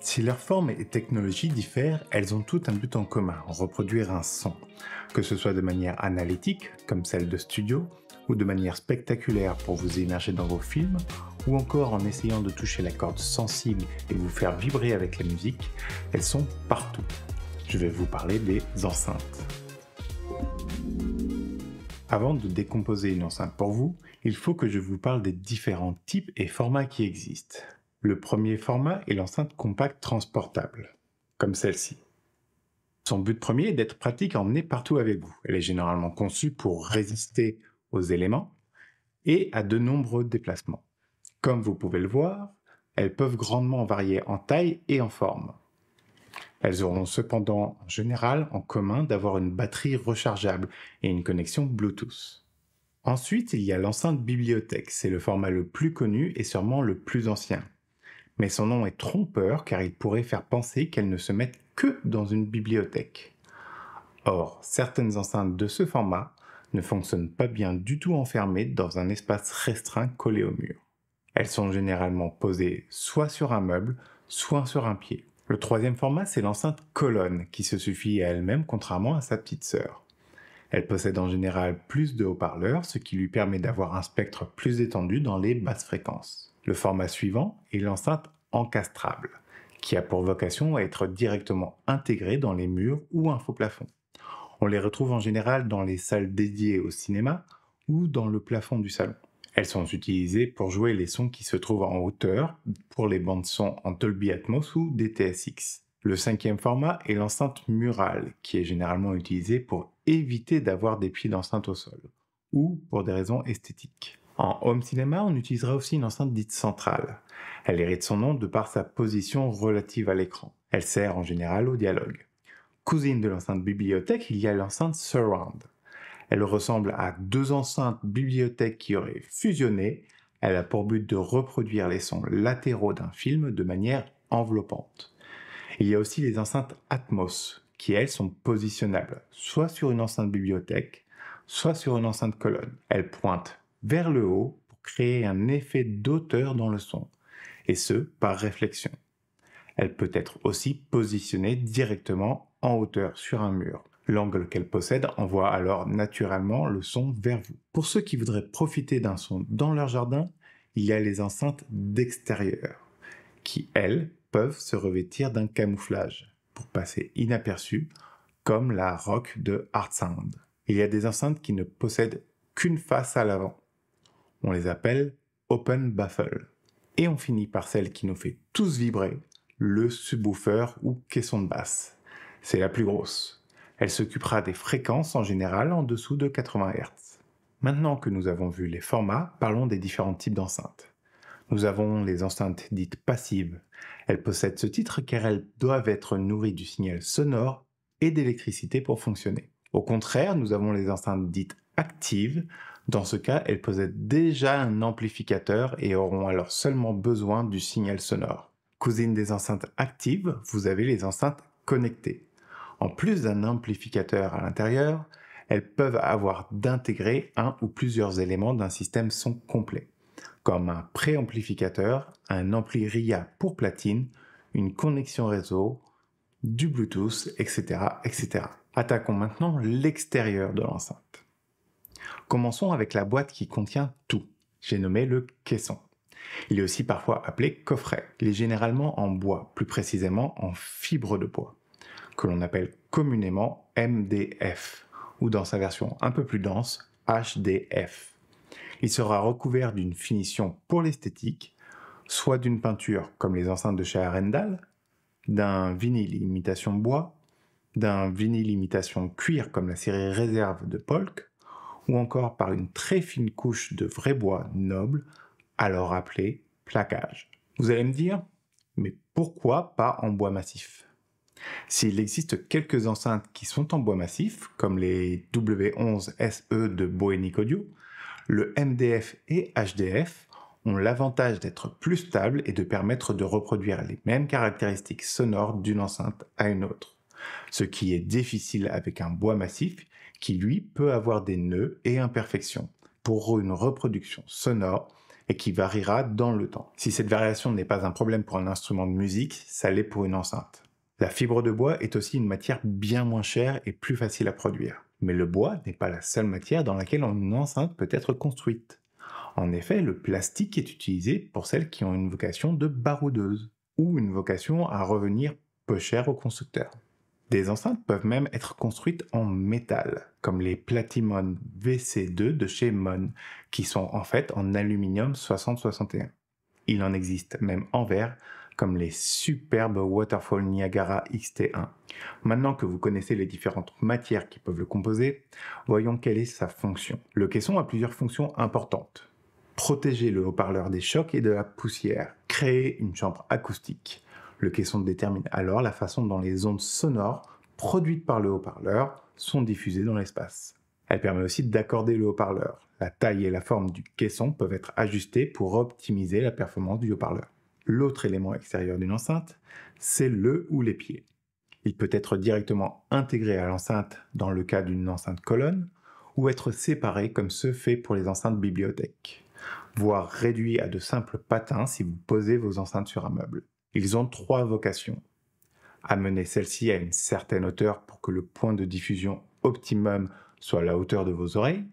Si leurs formes et technologies diffèrent, elles ont toutes un but en commun, reproduire un son, que ce soit de manière analytique, comme celle de studio, ou de manière spectaculaire pour vous immerger dans vos films, ou encore en essayant de toucher la corde sensible et vous faire vibrer avec la musique, elles sont partout. Je vais vous parler des enceintes. Avant de décomposer une enceinte pour vous, il faut que je vous parle des différents types et formats qui existent. Le premier format est l'enceinte compacte transportable, comme celle-ci. Son but premier est d'être pratique à emmener partout avec vous. Elle est généralement conçue pour résister aux éléments et à de nombreux déplacements. Comme vous pouvez le voir, elles peuvent grandement varier en taille et en forme. Elles auront cependant en général en commun d'avoir une batterie rechargeable et une connexion Bluetooth. Ensuite, il y a l'enceinte bibliothèque. C'est le format le plus connu et sûrement le plus ancien. Mais son nom est trompeur car il pourrait faire penser qu'elles ne se mettent que dans une bibliothèque. Or, certaines enceintes de ce format ne fonctionnent pas bien du tout enfermées dans un espace restreint collé au mur. Elles sont généralement posées soit sur un meuble, soit sur un pied. Le troisième format, c'est l'enceinte colonne, qui se suffit à elle-même contrairement à sa petite sœur. Elle possède en général plus de haut-parleurs, ce qui lui permet d'avoir un spectre plus étendu dans les basses fréquences. Le format suivant est l'enceinte encastrable, qui a pour vocation à être directement intégrée dans les murs ou un faux plafond. On les retrouve en général dans les salles dédiées au cinéma ou dans le plafond du salon. Elles sont utilisées pour jouer les sons qui se trouvent en hauteur, pour les bandes son en Dolby Atmos ou DTS:X. Le cinquième format est l'enceinte murale, qui est généralement utilisée pour éviter d'avoir des pieds d'enceinte au sol, ou pour des raisons esthétiques. En home cinéma, on utilisera aussi une enceinte dite centrale. Elle hérite son nom de par sa position relative à l'écran. Elle sert en général au dialogue. Cousine de l'enceinte bibliothèque, il y a l'enceinte surround. Elle ressemble à deux enceintes bibliothèques qui auraient fusionné. Elle a pour but de reproduire les sons latéraux d'un film de manière enveloppante. Il y a aussi les enceintes Atmos, qui elles sont positionnables, soit sur une enceinte bibliothèque, soit sur une enceinte colonne. Elles pointent vers le haut pour créer un effet d'auteur dans le son, et ce, par réflexion. Elle peut être aussi positionnée directement en hauteur sur un mur. L'angle qu'elle possède envoie alors naturellement le son vers vous. Pour ceux qui voudraient profiter d'un son dans leur jardin, il y a les enceintes d'extérieur, qui, elles, peuvent se revêtir d'un camouflage pour passer inaperçues, comme la Rock de Artsound. Il y a des enceintes qui ne possèdent qu'une face à l'avant. On les appelle Open Baffle. Et on finit par celle qui nous fait tous vibrer, le subwoofer ou caisson de basse. C'est la plus grosse. Elle s'occupera des fréquences en général en dessous de 80 Hz. Maintenant que nous avons vu les formats, parlons des différents types d'enceintes. Nous avons les enceintes dites passives. Elles possèdent ce titre car elles doivent être nourries du signal sonore et d'électricité pour fonctionner. Au contraire, nous avons les enceintes dites actives. Dans ce cas, elles possèdent déjà un amplificateur et auront alors seulement besoin du signal sonore. Cousine des enceintes actives, vous avez les enceintes connectées. En plus d'un amplificateur à l'intérieur, elles peuvent avoir d'intégrer un ou plusieurs éléments d'un système son complet, comme un préamplificateur, un ampli RIA pour platine, une connexion réseau, du Bluetooth, etc., etc. Attaquons maintenant l'extérieur de l'enceinte. Commençons avec la boîte qui contient tout. J'ai nommé le caisson. Il est aussi parfois appelé coffret. Il est généralement en bois, plus précisément en fibre de bois, que l'on appelle communément MDF, ou dans sa version un peu plus dense, HDF. Il sera recouvert d'une finition pour l'esthétique, soit d'une peinture comme les enceintes de chez Arendal, d'un vinyle imitation bois, d'un vinyle imitation cuir comme la série Réserve de Polk, ou encore par une très fine couche de vrai bois noble, alors appelé plaquage. Vous allez me dire, mais pourquoi pas en bois massif ? S'il existe quelques enceintes qui sont en bois massif, comme les W11SE de Bohénic Audio, le MDF et HDF ont l'avantage d'être plus stables et de permettre de reproduire les mêmes caractéristiques sonores d'une enceinte à une autre, ce qui est difficile avec un bois massif qui lui peut avoir des nœuds et imperfections. Pour une reproduction sonore, et qui variera dans le temps. Si cette variation n'est pas un problème pour un instrument de musique, ça l'est pour une enceinte. La fibre de bois est aussi une matière bien moins chère et plus facile à produire. Mais le bois n'est pas la seule matière dans laquelle une enceinte peut être construite. En effet, le plastique est utilisé pour celles qui ont une vocation de baroudeuse, ou une vocation à revenir peu cher aux constructeurs. Des enceintes peuvent même être construites en métal, comme les Platimon VC2 de chez Mon, qui sont en fait en aluminium 6061. Il en existe même en verre, comme les superbes Waterfall Niagara XT1. Maintenant que vous connaissez les différentes matières qui peuvent le composer, voyons quelle est sa fonction. Le caisson a plusieurs fonctions importantes. Protéger le haut-parleur des chocs et de la poussière, créer une chambre acoustique. Le caisson détermine alors la façon dont les ondes sonores produites par le haut-parleur sont diffusées dans l'espace. Elle permet aussi d'accorder le haut-parleur. La taille et la forme du caisson peuvent être ajustées pour optimiser la performance du haut-parleur. L'autre élément extérieur d'une enceinte, c'est le ou les pieds. Il peut être directement intégré à l'enceinte dans le cas d'une enceinte colonne, ou être séparé comme ce fait pour les enceintes bibliothèques, voire réduit à de simples patins si vous posez vos enceintes sur un meuble. Ils ont 3 vocations. Amener celle-ci à une certaine hauteur pour que le point de diffusion optimum soit à la hauteur de vos oreilles.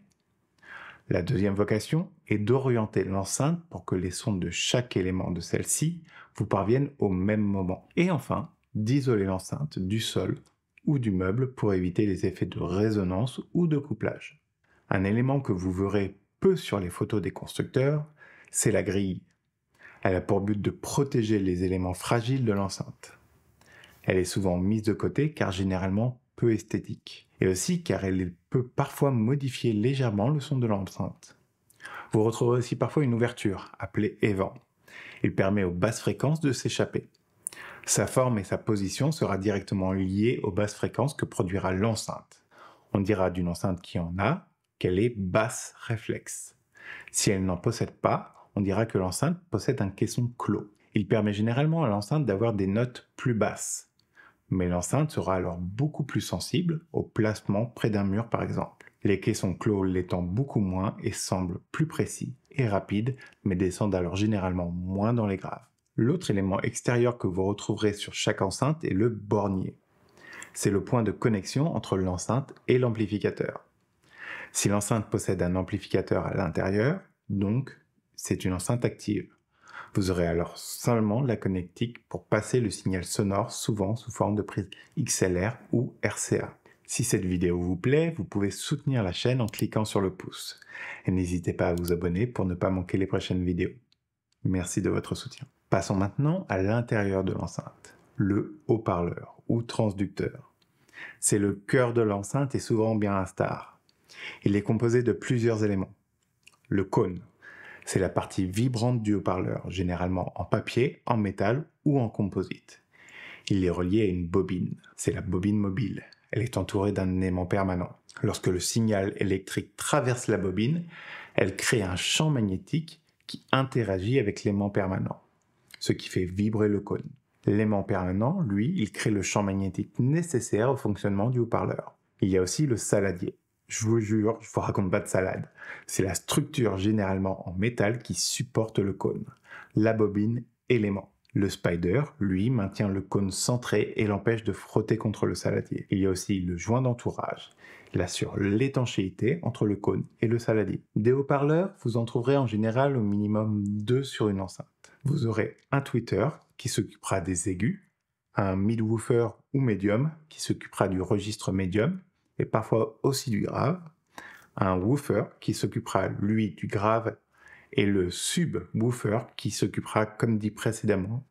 La deuxième vocation est d'orienter l'enceinte pour que les sons de chaque élément de celle-ci vous parviennent au même moment. Et enfin, d'isoler l'enceinte du sol ou du meuble pour éviter les effets de résonance ou de couplage. Un élément que vous verrez peu sur les photos des constructeurs, c'est la grille. Elle a pour but de protéger les éléments fragiles de l'enceinte. Elle est souvent mise de côté car généralement peu esthétique, et aussi car elle peut parfois modifier légèrement le son de l'enceinte. Vous retrouverez aussi parfois une ouverture, appelée évent. Il permet aux basses fréquences de s'échapper. Sa forme et sa position sera directement liées aux basses fréquences que produira l'enceinte. On dira d'une enceinte qui en a qu'elle est basse réflexe. Si elle n'en possède pas, on dira que l'enceinte possède un caisson clos. Il permet généralement à l'enceinte d'avoir des notes plus basses. Mais l'enceinte sera alors beaucoup plus sensible au placement près d'un mur par exemple. Les caissons clos l'étant beaucoup moins et semblent plus précis et rapides, mais descendent alors généralement moins dans les graves. L'autre élément extérieur que vous retrouverez sur chaque enceinte est le bornier. C'est le point de connexion entre l'enceinte et l'amplificateur. Si l'enceinte possède un amplificateur à l'intérieur, donc c'est une enceinte active. Vous aurez alors seulement la connectique pour passer le signal sonore, souvent sous forme de prise XLR ou RCA. Si cette vidéo vous plaît, vous pouvez soutenir la chaîne en cliquant sur le pouce. Et n'hésitez pas à vous abonner pour ne pas manquer les prochaines vidéos. Merci de votre soutien. Passons maintenant à l'intérieur de l'enceinte, le haut-parleur ou transducteur. C'est le cœur de l'enceinte et souvent bien un star. Il est composé de plusieurs éléments. Le cône. C'est la partie vibrante du haut-parleur, généralement en papier, en métal ou en composite. Il est relié à une bobine. C'est la bobine mobile. Elle est entourée d'un aimant permanent. Lorsque le signal électrique traverse la bobine, elle crée un champ magnétique qui interagit avec l'aimant permanent, ce qui fait vibrer le cône. L'aimant permanent, lui, il crée le champ magnétique nécessaire au fonctionnement du haut-parleur. Il y a aussi le saladier. Je vous jure, je vous raconte pas de salade. C'est la structure généralement en métal qui supporte le cône, la bobine et l'aimant. Le spider, lui, maintient le cône centré et l'empêche de frotter contre le saladier. Il y a aussi le joint d'entourage. Il assure l'étanchéité entre le cône et le saladier. Des haut-parleurs, vous en trouverez en général au minimum 2 sur une enceinte. Vous aurez un tweeter qui s'occupera des aigus, un midwoofer ou médium qui s'occupera du registre médium, et parfois aussi du grave, un woofer qui s'occupera, lui, du grave, et le subwoofer qui s'occupera, comme dit précédemment,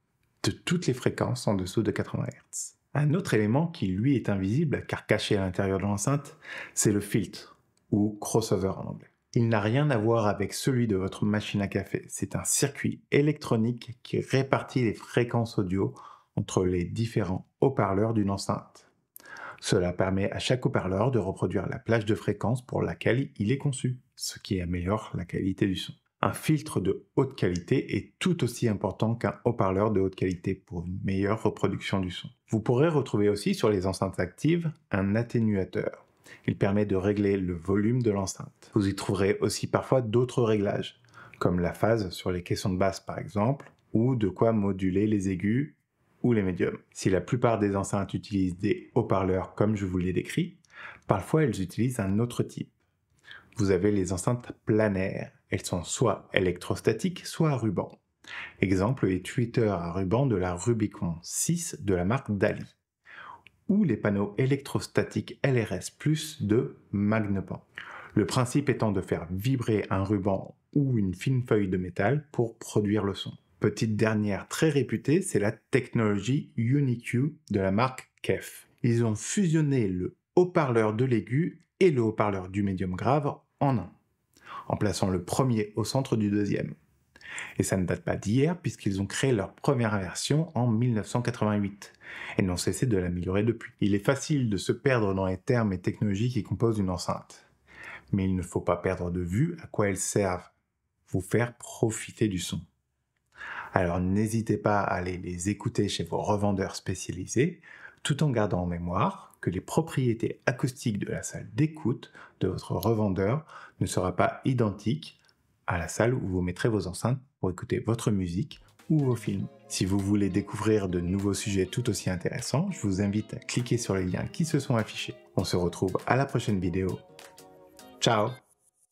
de toutes les fréquences en dessous de 80 Hz. Un autre élément qui, lui, est invisible, car caché à l'intérieur de l'enceinte, c'est le filtre, ou crossover en anglais. Il n'a rien à voir avec celui de votre machine à café. C'est un circuit électronique qui répartit les fréquences audio entre les différents haut-parleurs d'une enceinte. Cela permet à chaque haut-parleur de reproduire la plage de fréquence pour laquelle il est conçu, ce qui améliore la qualité du son. Un filtre de haute qualité est tout aussi important qu'un haut-parleur de haute qualité pour une meilleure reproduction du son. Vous pourrez retrouver aussi sur les enceintes actives un atténuateur. Il permet de régler le volume de l'enceinte. Vous y trouverez aussi parfois d'autres réglages, comme la phase sur les caissons de basse par exemple, ou de quoi moduler les aigus ou les médiums. Si la plupart des enceintes utilisent des haut-parleurs comme je vous l'ai décrit, parfois elles utilisent un autre type. Vous avez les enceintes planaires. Elles sont soit électrostatiques, soit à ruban. Exemple, les tweeters à ruban de la Rubicon 6 de la marque Dali. Ou les panneaux électrostatiques LRS Plus de Magnepan. Le principe étant de faire vibrer un ruban ou une fine feuille de métal pour produire le son. Petite dernière très réputée, c'est la technologie UniQ de la marque KEF. Ils ont fusionné le haut-parleur de l'aigu et le haut-parleur du médium grave en un, en plaçant le premier au centre du deuxième. Et ça ne date pas d'hier puisqu'ils ont créé leur première version en 1988 et n'ont cessé de l'améliorer depuis. Il est facile de se perdre dans les termes et technologies qui composent une enceinte. Mais il ne faut pas perdre de vue à quoi elles servent, vous faire profiter du son. Alors n'hésitez pas à aller les écouter chez vos revendeurs spécialisés, tout en gardant en mémoire que les propriétés acoustiques de la salle d'écoute de votre revendeur ne sera pas identique à la salle où vous mettrez vos enceintes pour écouter votre musique ou vos films. Si vous voulez découvrir de nouveaux sujets tout aussi intéressants, je vous invite à cliquer sur les liens qui se sont affichés. On se retrouve à la prochaine vidéo. Ciao!